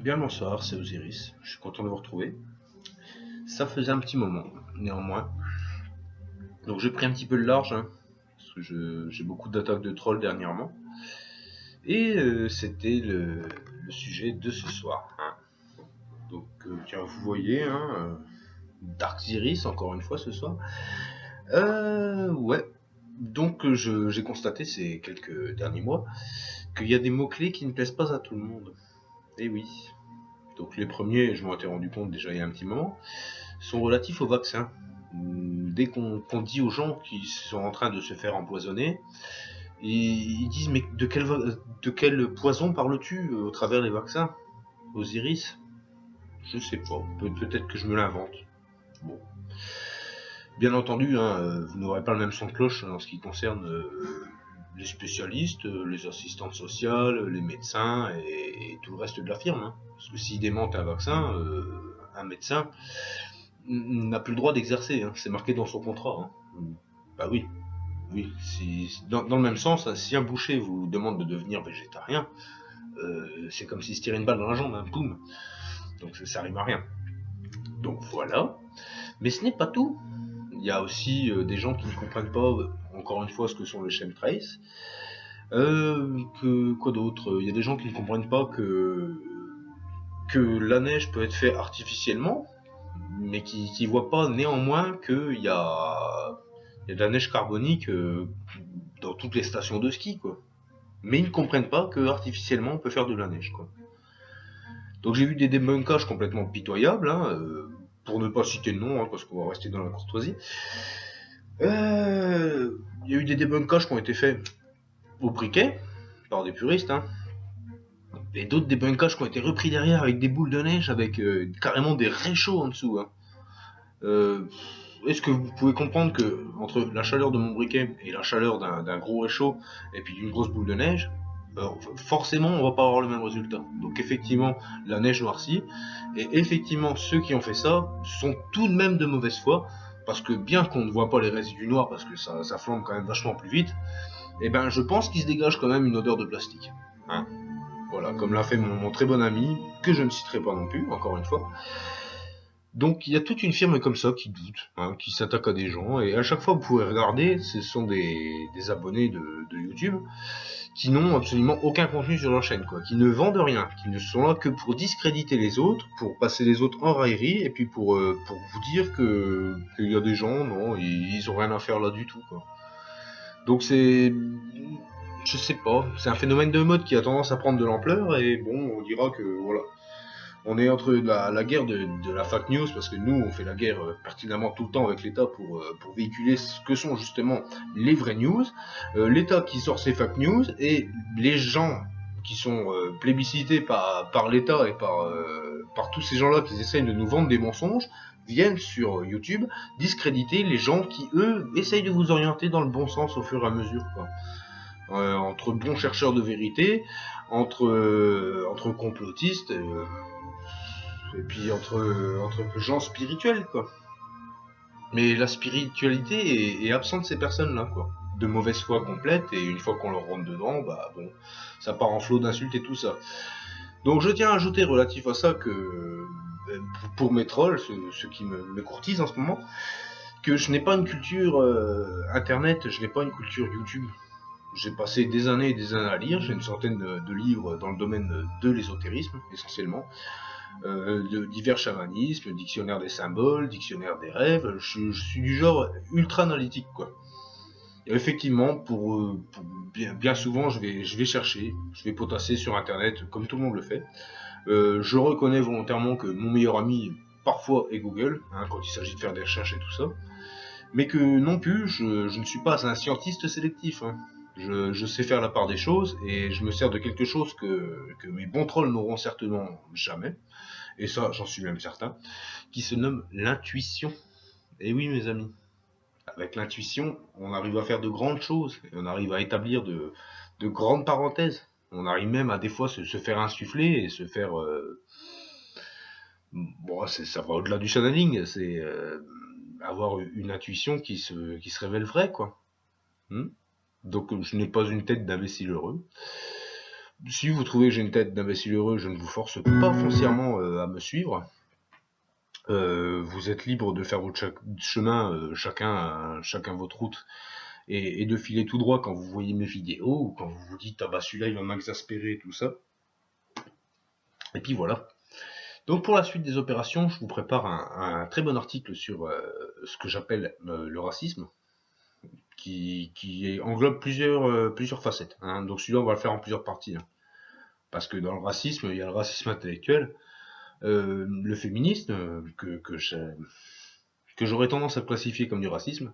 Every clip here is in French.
Bien le bonsoir, c'est Osiris. Je suis content de vous retrouver. Ça faisait un petit moment, néanmoins. Donc j'ai pris un petit peu de large, parce que j'ai beaucoup d'attaques de trolls dernièrement. Et c'était le sujet de ce soir. Donc tiens, vous voyez, Dark Ziris, encore une fois ce soir. Ouais. Donc j'ai constaté ces quelques derniers mois qu'il y a des mots-clés qui ne plaisent pas à tout le monde. Et oui. Donc les premiers, je m'en étais rendu compte déjà il y a un petit moment, sont relatifs au vaccin. Dès qu'on dit aux gens qui sont en train de se faire empoisonner, ils disent mais de quel poison parles-tu au travers des vaccins, Osiris? Je sais pas, peut-être que je me l'invente. Bon. Bien entendu, vous n'aurez pas le même son de cloche en ce qui concerne les spécialistes, les assistantes sociales, les médecins et tout le reste de la firme. Parce que s'ils démentent un vaccin, un médecin n'a plus le droit d'exercer, c'est marqué dans son contrat. Bah oui, dans le même sens, si un boucher vous demande de devenir végétarien, c'est comme s'il se tirait une balle dans la jambe, boum. Donc ça rime à rien. Donc voilà. Mais ce n'est pas tout. Il y a aussi des gens qui ne comprennent pas, encore une fois, ce que sont les chemtrails. Quoi d'autre? Il y a des gens qui ne comprennent pas que la neige peut être faite artificiellement, mais qui voient pas néanmoins qu'il y a de la neige carbonique dans toutes les stations de ski, quoi. Mais ils ne comprennent pas que artificiellement on peut faire de la neige, quoi. Donc j'ai vu des débunkages complètement pitoyables, pour ne pas citer de nom, parce qu'on va rester dans la courtoisie. Il y a eu des débunkages qui ont été faits au briquet par des puristes, et d'autres débunkages qui ont été repris derrière avec des boules de neige, avec carrément des réchauds en dessous. Est-ce que vous pouvez comprendre que entre la chaleur de mon briquet et la chaleur d'un gros réchaud et puis d'une grosse boule de neige, forcément on va pas avoir le même résultat. Donc effectivement la neige noircit, et effectivement ceux qui ont fait ça sont tout de même de mauvaise foi, parce que bien qu'on ne voit pas les résidus noirs parce que ça flambe quand même vachement plus vite, et ben je pense qu'il se dégage quand même une odeur de plastique. Voilà, comme l'a fait mon très bon ami, que je ne citerai pas non plus, encore une fois. Donc il y a toute une firme comme ça qui doute, qui s'attaque à des gens, et à chaque fois vous pouvez regarder, ce sont des abonnés de YouTube qui n'ont absolument aucun contenu sur leur chaîne, quoi, qui ne vendent rien, qui ne sont là que pour discréditer les autres, pour passer les autres en raillerie, et puis pour vous dire qu'il y a des gens, non, ils ont rien à faire là du tout, quoi. Donc c'est, je sais pas, c'est un phénomène de mode qui a tendance à prendre de l'ampleur, et bon, on dira que voilà. On est entre la guerre de la fake news, parce que nous, on fait la guerre pertinemment tout le temps avec l'État pour véhiculer ce que sont justement les vraies news, l'État qui sort ses fake news, et les gens qui sont plébiscités par l'État et par tous ces gens-là qui essayent de nous vendre des mensonges, viennent sur YouTube discréditer les gens qui, eux, essayent de vous orienter dans le bon sens au fur et à mesure, quoi. Entre bons chercheurs de vérité, entre complotistes, et puis entre gens spirituels, quoi. Mais la spiritualité est absente de ces personnes-là, quoi. De mauvaise foi complète, et une fois qu'on leur rentre dedans, bah bon, ça part en flot d'insultes et tout ça. Donc je tiens à ajouter relatif à ça que, pour mes trolls, ceux qui me courtisent en ce moment, que je n'ai pas une culture internet, je n'ai pas une culture YouTube. J'ai passé des années et des années à lire, j'ai une centaine de livres dans le domaine de l'ésotérisme, essentiellement. De divers chamanismes, dictionnaire des symboles, dictionnaire des rêves, je suis du genre ultra analytique, quoi. Et effectivement, pour bien souvent, je vais chercher, je vais potasser sur internet comme tout le monde le fait. Je reconnais volontairement que mon meilleur ami parfois est Google, quand il s'agit de faire des recherches et tout ça, mais que non plus, je ne suis pas un scientiste sélectif. Je sais faire la part des choses, et je me sers de quelque chose que mes bons trolls n'auront certainement jamais, et ça j'en suis même certain, qui se nomme l'intuition. Et oui mes amis, avec l'intuition, on arrive à faire de grandes choses, et on arrive à établir de grandes parenthèses. On arrive même à des fois se faire insuffler et se faire... Bon, ça va au-delà du channeling, c'est avoir une intuition qui se révèle vraie, quoi. Donc je n'ai pas une tête d'imbécile heureux. si vous trouvez que j'ai une tête d'imbécile heureux, je ne vous force pas foncièrement à me suivre. Vous êtes libre de faire votre chemin, chacun votre route, et de filer tout droit quand vous voyez mes vidéos, ou quand vous vous dites ah bah celui-là il va m'exaspérer, tout ça. Et puis voilà. Donc pour la suite des opérations, je vous prépare un très bon article sur ce que j'appelle le racisme, qui englobe plusieurs facettes. Hein. Donc celui-là on va le faire en plusieurs parties. Hein. Parce que dans le racisme, il y a le racisme intellectuel, le féminisme, que j'aurais tendance à classifier comme du racisme,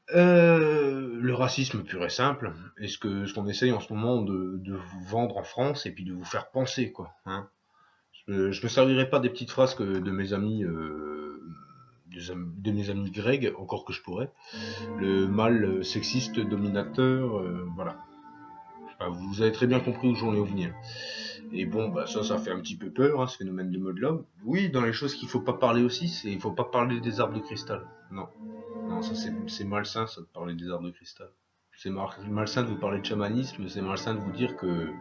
le racisme pur et simple, et ce qu'on essaye en ce moment de vous vendre en France, et puis de vous faire penser, quoi. Hein. Je me servirai pas des petites phrases de mes amis, de mes amis grecs, encore que je pourrais. Le mâle sexiste dominateur, voilà. Enfin, vous avez très bien compris où j'en ai au venir. Et bon, bah ça fait un petit peu peur, hein, ce phénomène de mode love. Oui, dans les choses qu'il faut pas parler aussi, il faut pas parler des arbres de cristal. Non, ça c'est malsain, ça, de parler des arbres de cristal. C'est malsain de vous parler de chamanisme, c'est malsain de vous dire que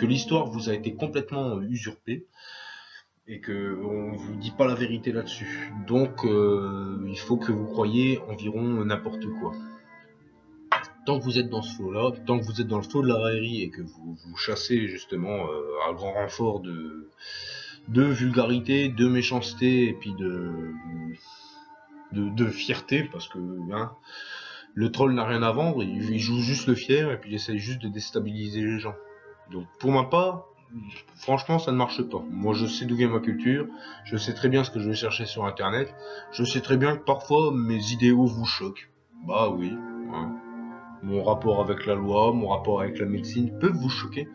l'histoire vous a été complètement usurpée et que on vous dit pas la vérité là-dessus. Donc il faut que vous croyiez environ n'importe quoi. Tant que vous êtes dans ce flot-là, tant que vous êtes dans le flot de la raillerie et que vous chassez justement à grand renfort de vulgarité, de méchanceté et puis de fierté, parce que hein, le troll n'a rien à vendre, il joue juste le fier et puis il essaye juste de déstabiliser les gens. Donc pour ma part, franchement ça ne marche pas. Moi je sais d'où vient ma culture, je sais très bien ce que je vais chercher sur internet, je sais très bien que parfois mes idéaux vous choquent. Bah oui, hein. Mon rapport avec la loi, mon rapport avec la médecine peuvent vous choquer.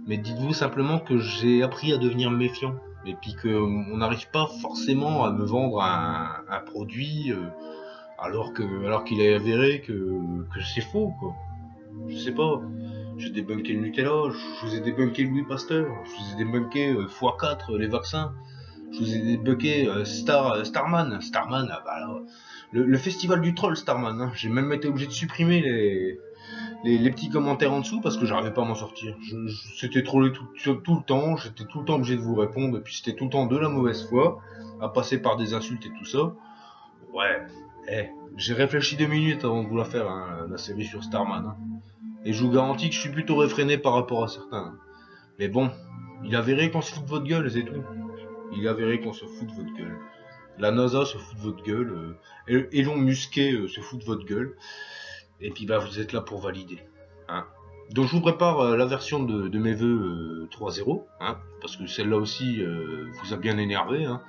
Mais dites-vous simplement que j'ai appris à devenir méfiant. Et puis qu'on n'arrive pas forcément à me vendre un produit alors qu'il est avéré que c'est faux, quoi. Je sais pas. J'ai débunké le Nutella, je vous ai débunké Louis Pasteur, je vous ai débunké x4 les vaccins, je vous ai débunké Starman, ah bah là, le festival du troll Starman, hein. J'ai même été obligé de supprimer les petits commentaires en dessous parce que j'arrivais pas à m'en sortir. C'était trollé tout le temps, j'étais tout le temps obligé de vous répondre, et puis c'était tout le temps de la mauvaise foi, à passer par des insultes et tout ça. Ouais, j'ai réfléchi 2 minutes avant de vous la faire, hein, la série sur Starman. Hein. Et je vous garantis que je suis plutôt réfréné par rapport à certains. Mais bon, il a avéré qu'on se fout de votre gueule, c'est tout. Il a avéré qu'on se fout de votre gueule. La NASA se fout de votre gueule, Elon Musquet se fout de votre gueule, et puis bah vous êtes là pour valider. Hein. Donc je vous prépare la version de mes vœux 3.0, hein, parce que celle-là aussi vous a bien énervé. Hein.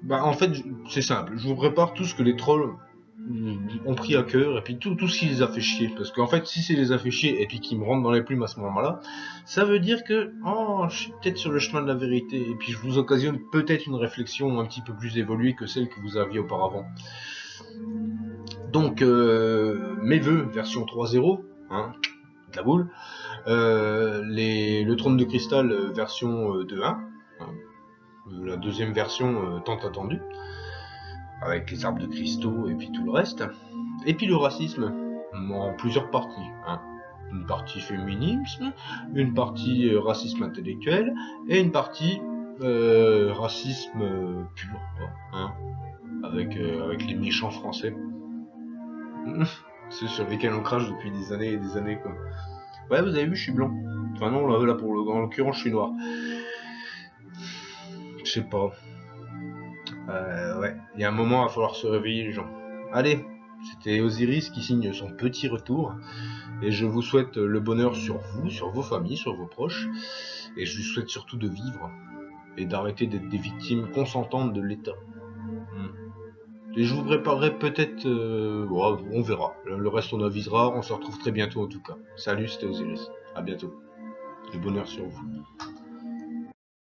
Bah en fait c'est simple, je vous prépare tout ce que les trolls ont pris à cœur, et puis tout ce qui les a fait chier, parce qu'en fait si c'est les a fait chier et puis qu'ils me rentrent dans les plumes à ce moment-là, ça veut dire que je suis peut-être sur le chemin de la vérité, et puis je vous occasionne peut-être une réflexion un petit peu plus évoluée que celle que vous aviez auparavant. Donc mes vœux version 3.0, hein, de la boule, le trône de cristal version 2.1, hein, la deuxième version tant attendue, avec les arbres de cristaux et puis tout le reste. Et puis le racisme, en plusieurs parties. Hein. Une partie féminisme, une partie racisme intellectuel, et une partie racisme pur. Hein. Avec les méchants français. Ceux sur lesquels on crache depuis des années et des années, quoi. Ouais, vous avez vu, je suis blanc. Enfin non, là en l'occurrence, je suis noir. Je sais pas. Ouais, il y a un moment, il va falloir se réveiller, les gens. Allez, c'était Osiris qui signe son petit retour. Et je vous souhaite le bonheur sur vous, sur vos familles, sur vos proches. Et je vous souhaite surtout de vivre. Et d'arrêter d'être des victimes consentantes de l'État. Et je vous préparerai peut-être... on verra. Le reste, on avisera. On se retrouve très bientôt, en tout cas. Salut, c'était Osiris. À bientôt. Du bonheur sur vous.